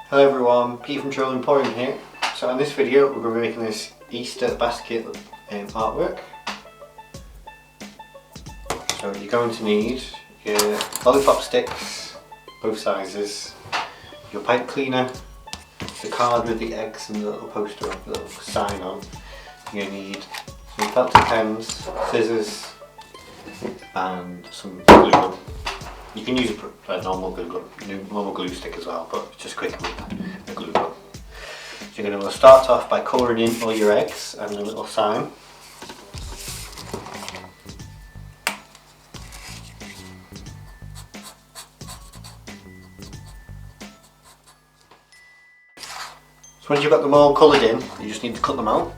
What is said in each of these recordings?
Hello everyone, Pete from Troll Emporium here. So in this video we're going to be making this Easter basket artwork. So you're going to need your lollipop sticks, both sizes, your pipe cleaner, the card with the eggs and the little poster, the little sign on. You're going to need some felted pens, scissors and some glue gun. You can use a normal glue stick as well, but it's just quicker with a glue gun. So you're going to start off by colouring in all your eggs and a little sign. So once you've got them all coloured in, you just need to cut them out.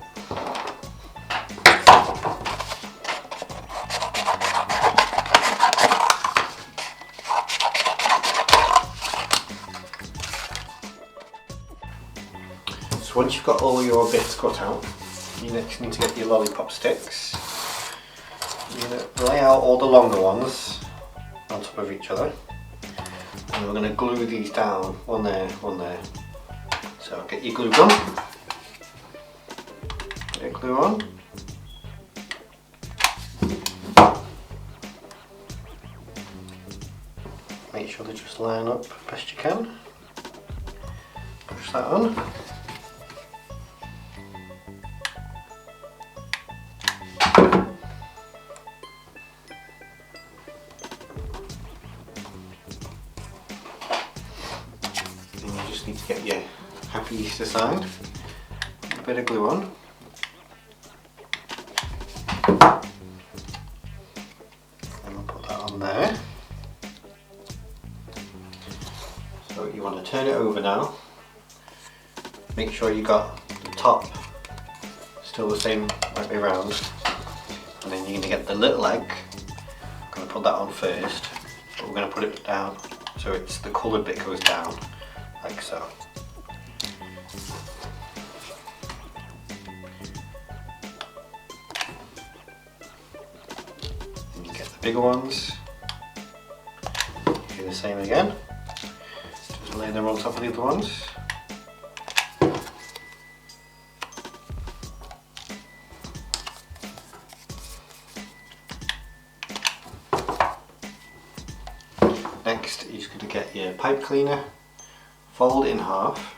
So once you've got all your bits cut out, you next need to get your lollipop sticks. You're going to lay out all the longer ones on top of each other, and we're going to glue these down, one there, one there. So get your glue gun, get your glue on. Make sure they just line up best you can. Push that on. And you just need to get your Happy Easter sign, a bit of glue on. And we'll put that on there. So you want to turn it over now. Make sure you got the top still the same right way around. And then you're going to get the little egg. I'm going to put that on first, but we're going to put it down so it's the coloured bit goes down, like so. And you get the bigger ones. Do the same again. Just lay them on top of the other ones. Next, you're just going to get your pipe cleaner, fold it in half,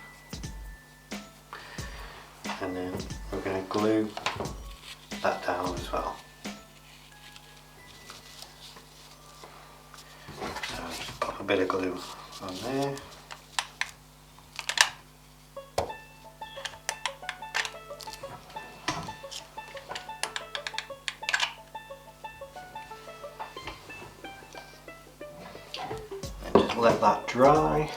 and then we're going to glue that down as well. So just pop a bit of glue on there. Let that dry.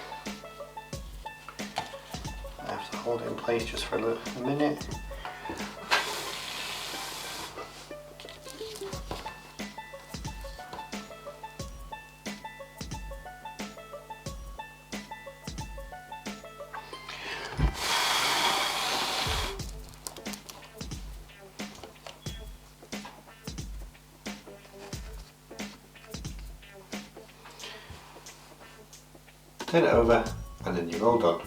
I have to hold it in place just for a minute. Turn it over and then you're all done.